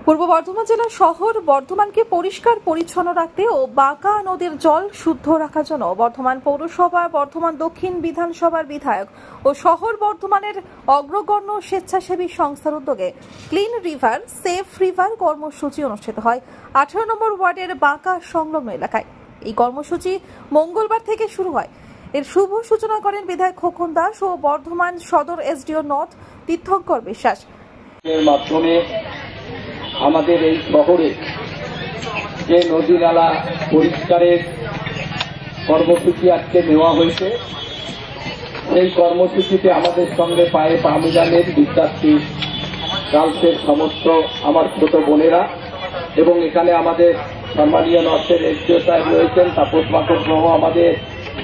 পূর্ব বর্ধমান জেলার শহর বর্ধমানকে পরিষ্কার পরিচ্ছন্ন রাখতে ও বাঁকা নদীর জল শুদ্ধ রাখার জন্য বর্ধমান পৌরসভা, বর্ধমান দক্ষিণ বিধানসভার বিধায়ক ও শহর বর্ধমানের অগ্রগণ্য স্বেচ্ছাসেবী সংস্থার উদ্যোগে ক্লিন রিভার সেভ রিভার কর্মসূচি অনুষ্ঠিত হয় 18 নম্বর ওয়ার্ডের বাঁকা সংলগ্ন এলাকায়। এই কর্মসূচি মঙ্গলবার থেকে শুরু হয়। এর শুভ সূচনা করেন বিধায়ক খোকন দাস ও বর্ধমান সদর এসডিও নর্থ তীর্থঙ্কর বিশ্বাস। এর মাধ্যমে আমাদের এই শহরে যে নদী নালা পরিষ্কারের কর্মসূচি আজকে নেওয়া হয়েছে, সেই কর্মসূচিতে আমাদের সঙ্গে পায়ে পা মিলানের বিদ্যার্থী গার্লসের সমস্ত আমার ছোট বোনেরা এবং এখানে আমাদের সম্মানীয় নর্থের এসডিও সাহেব রয়েছেন, তাপস মাকড় সহ আমাদের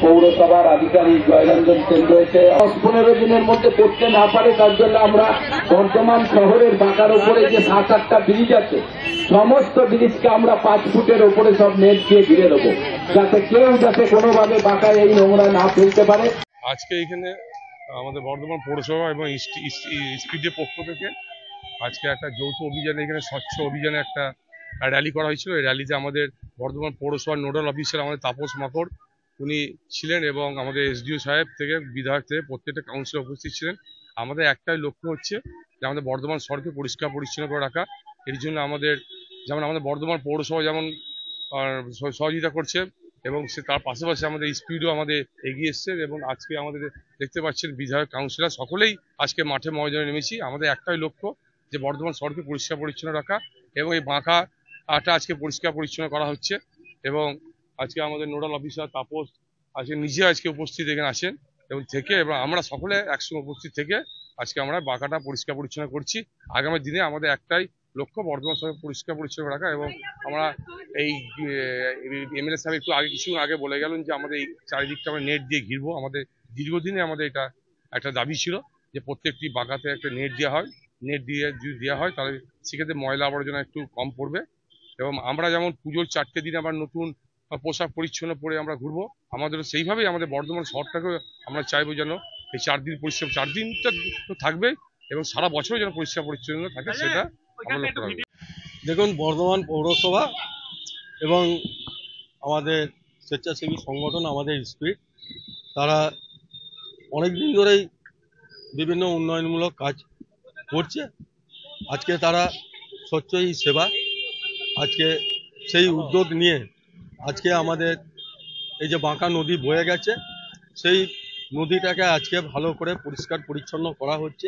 পৌরসভার আধিকারিক জয়রঞ্জন সেন রয়েছে। 10-15 দিনের মধ্যে করতে না পারে, তার জন্য আমরা বর্ধমান শহরের বাঁকার উপরে যে 7-8টা ব্রিজ আছে, সমস্ত ব্রিজকে আমরা 5 ফুটের উপরে সব নেট দিয়ে ঘিরে দেবো, যাতে কেউ কোনোভাবে বাঁকায় এই নোংরা না ফেলতে পারে। আজকে এখানে আমাদের বর্ধমান পৌরসভা এবং স্পিডের পক্ষ থেকে আজকে একটা যৌথ অভিযানে, এখানে স্বচ্ছ অভিযানে একটা র্যালি করা হয়েছিল। এই র্যালিতে আমাদের বর্ধমান পৌরসভার নোডাল অফিসার আমাদের তাপস মাকড় উনি ছিলেন এবং আমাদের এসডিও সাহেব থেকে বিধায়ক থেকে প্রত্যেকটা কাউন্সিলর উপস্থিত ছিলেন। আমাদের একটাই লক্ষ্য হচ্ছে যে আমাদের বর্ধমান শহরকে পরিষ্কার পরিচ্ছন্ন করে রাখা। এর জন্য আমাদের আমাদের বর্ধমান পৌরসভা যেমন সহযোগিতা করছে এবং তার পাশাপাশি আমাদের স্পিডও আমাদের এগিয়ে এসছে এবং আজকে আমাদের দেখতে পাচ্ছেন বিধায়ক কাউন্সিলর সকলেই আজকে মাঠে ময়দানে নেমেছি। আমাদের একটাই লক্ষ্য যে বর্ধমান শহরকে পরিষ্কার পরিচ্ছন্ন রাখা এবং এই বাঁকাটা আজকে পরিষ্কার পরিচ্ছন্ন করা হচ্ছে এবং আজকে আমাদের নোডাল অফিসার তাপস আজকে উপস্থিত এখানে আসেন এবং আমরা সকলে একসঙ্গে উপস্থিত থেকে আজকে আমরা বাঁকাটা পরিষ্কার পরিচ্ছন্ন করছি। আগামী দিনে আমাদের একটাই লক্ষ্য বর্ধমান শহর পরিষ্কার পরিচ্ছন্ন রাখা এবং আমরা এই এমএলএ সাহেব কিছুক্ষণ আগে বলে গেলেন যে আমাদের এই চারিদিকটা আমরা নেট দিয়ে ঘিরবো। আমাদের দীর্ঘদিনে আমাদের এটা একটা দাবি ছিল যে প্রত্যেকটি বাঁকাতে একটা নেট দেওয়া হয়। নেট দিয়ে যদি দেওয়া হয় তাহলে সেক্ষেত্রে ময়লা আবর্জনা একটু কম পড়বে এবং আমরা যেমন পুজোর 4টে দিন আবার নতুন পোশাক পরিচ্ছন্ন পরে আমরা ঘুরবো, আমাদেরও সেইভাবেই আমাদের বর্ধমান শহরটাকে আমরা চাইবো যেন এই 4 দিন পরিষ্কার, 4 দিনটা তো থাকবে এবং সারা বছরও যেন পরিষ্কার পরিচ্ছন্ন থাকে, সেটা আমরা লক্ষ্য রাখবো। দেখুন, বর্ধমান পৌরসভা এবং আমাদের স্বেচ্ছাসেবী সংগঠন আমাদের স্পিড, তারা অনেক দিন ধরেই বিভিন্ন উন্নয়নমূলক কাজ করছে। আজকে তারা স্বচ্ছই সেবা, আজকে সেই উদ্যোগ নিয়ে আজকে আমাদের এই যে বাঁকা নদী বয়ে গেছে, সেই নদীটাকে আজকে ভালো করে পরিষ্কার পরিচ্ছন্ন করা হচ্ছে।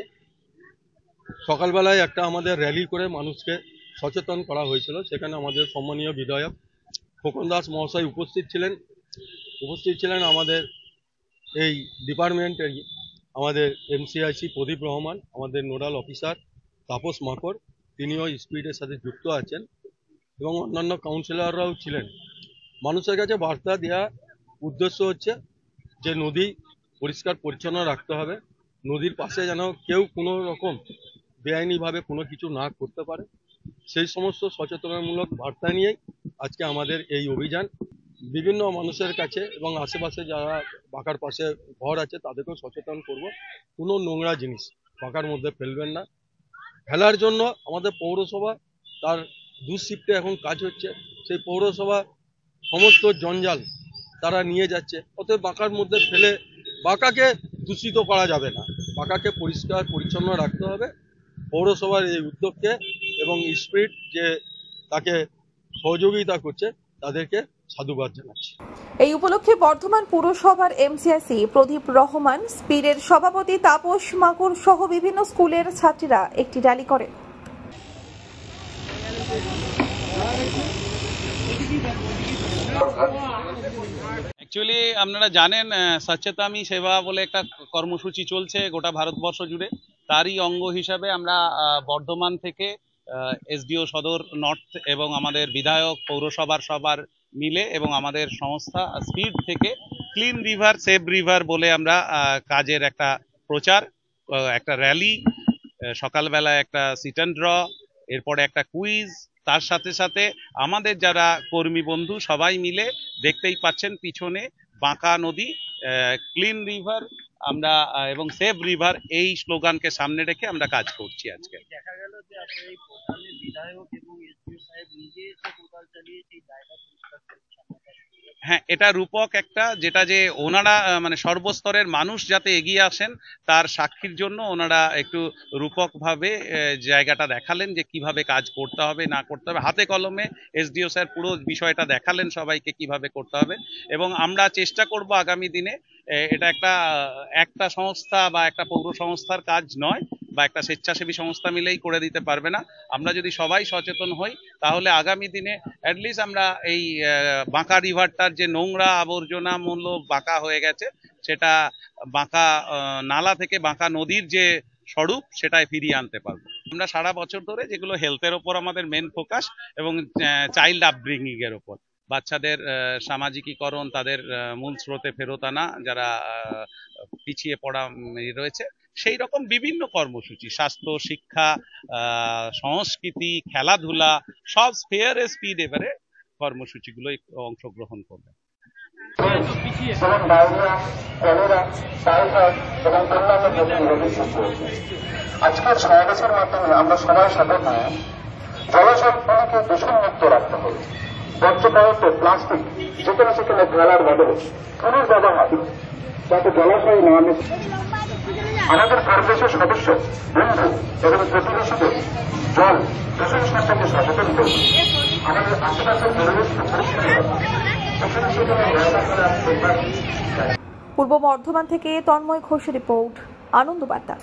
সকালবেলায় একটা আমাদের র্যালি করে মানুষকে সচেতন করা হয়েছিল, সেখানে আমাদের সম্মানীয় বিধায়ক খোকন দাস মহাশয় উপস্থিত ছিলেন আমাদের এই ডিপার্টমেন্টের আমাদের এমসিআইসি প্রদীপ রহমান, আমাদের নোডাল অফিসার তাপস মাকড়, তিনিও স্পিডের সাথে যুক্ত আছেন এবং অন্যান্য কাউন্সিলররাও ছিলেন। মানুষের কাছে বার্তা দেওয়া উদ্দেশ্য হচ্ছে যে নদী পরিষ্কার পরিচ্ছন্ন রাখতে হবে, নদীর পাশে যেন কেউ কোনো রকম বেআইনিভাবে কোনো কিছু না করতে পারে, সেই সমস্ত সচেতনমূলক বার্তা নিয়েই আজকে আমাদের এই অভিযান। বিভিন্ন মানুষের কাছে এবং আশেপাশে যারা বাঁকার পাশে ঘর আছে তাদেরকেও সচেতন করব, কোনো নোংরা জিনিস বাঁকার মধ্যে ফেলবেন না। ফেলার জন্য আমাদের পৌরসভা তার 2 শিফটে এখন কাজ হচ্ছে, সেই পৌরসভা সমস্ত জঞ্জাল তারা নিয়ে যাচ্ছে। অতএব বাঁকার মধ্যে ফেলে বাঁকাকে দূষিত করা যাবে না, বাঁকাকে পরিষ্কার পরিচ্ছন্ন রাখতে হবে। পৌরসভার এই উদ্যোগকে এবং স্পিড যে তাকে সহযোগিতা করছে তাদেরকে সাধুবাদ জানাচ্ছি। এই উপলক্ষে বর্ধমান পুরসভার এমসিআইসি প্রদীপ রহমান, স্পিডের সভাপতি তাপস মাকড় সহ বিভিন্ন স্কুলের ছাত্রীরা একটি র্যালি করে। অ্যাকচুয়ালি আপনারা জানেন স্বচ্ছতামি সেবা বলে একটা কর্মসূচি চলছে গোটা ভারতবর্ষ জুড়ে। তারই অঙ্গ হিসাবে আমরা বর্ধমান থেকে এসডিও সদর নর্থ এবং আমাদের বিধায়ক পৌরসভার সবার মিলে এবং আমাদের সংস্থা স্পিড থেকে ক্লিন রিভার সেভ রিভার বলে আমরা কাজের একটা প্রচার, একটা র্যালি, সকালবেলায় একটা সিট অ্যান্ড ড্র, এরপরে একটা কুইজ, তার সাথে সাথে আমাদের যারা কর্মী বন্ধু সবাই মিলে দেখতেই পাচ্ছেন পিছনে বাঁকা নদী, ক্লিন রিভার আমরা এবং সেভ রিভার এই স্লোগানকে সামনে রেখে আমরা কাজ করছি আজকে। দেখা গেল যে আপনার এই পোর্টালের বিধায়ক এবং এসডিও সাহেব নিজে এসে পোর্টাল চালিয়ে সেই জায়গা পরিষ্কার করছেন। হ্যাঁ, এটা রূপক একটা, যেটা যে ওনারা মানে সর্বস্তরের মানুষ যাতে এগিয়ে আসেন তার সাক্ষীর জন্য ওনারা একটু রূপকভাবে জায়গাটা দেখালেন যে কিভাবে কাজ করতে হবে না করতে হবে। হাতে কলমে এসডিও স্যার পুরো বিষয়টা দেখালেন সবাইকে কিভাবে করতে হবে, এবং আমরা চেষ্টা করব আগামী দিনে এটা একটা সংস্থা বা একটা পৌর সংস্থার কাজ নয়, বা একটা স্বেচ্ছাসেবী সংস্থা মিলেই করে দিতে পারবে না। আমরা যদি সবাই সচেতন হই তাহলে আগামী দিনে অ্যাটলিস্ট আমরা এই বাঁকা রিভারটার যে নোংরা আবর্জনা মূল্য বাঁকা হয়ে গেছে, সেটা বাঁকা নালা থেকে বাঁকা নদীর যে স্বরূপ সেটাই ফিরিয়ে আনতে পারবো। আমরা সারা বছর ধরে যেগুলো হেলথের ওপর আমাদের মেন ফোকাস, এবং চাইল্ড আপব্রিঙ্গিং এর ওপর, বাচ্চাদের সামাজিকীকরণ, তাদের মূল স্রোতে ফেরত আনা, যারা পিছিয়ে পড়া রয়েছে, সেই রকম বিভিন্ন কর্মসূচি, স্বাস্থ্য, শিক্ষা, সংস্কৃতি, খেলাধুলা, সব স্পেয়ার স্পিড এবারে কর্মসূচিগুলোই অংশগ্রহণ করবে। আজকের সমাবেশের মাধ্যমে আমরা সবাই শপথ নিয়ে জলাশয়গুলিকে দূষণমুক্ত রাখতে হবে। বর্জ্য পদার্থ, প্লাস্টিক যেখানে সেখানে ফেলার বদলে পুনর্ব্যবহার যাতে জলাশয়ে না মিশে। আমাদের পরিবেশের সদস্য, বন্ধু এবং প্রতিবেশীদের জল দূষণ সম্পর্কে সচেতন করব। আমাদের আশেপাশের পরিবেশকে পরিষ্কার রাখা, সেখানে সেখানে ময়লা ফেলার। পূর্ব বর্ধমান থেকে তন্ময় ঘোষের রিপোর্ট, আনন্দ বার্তা।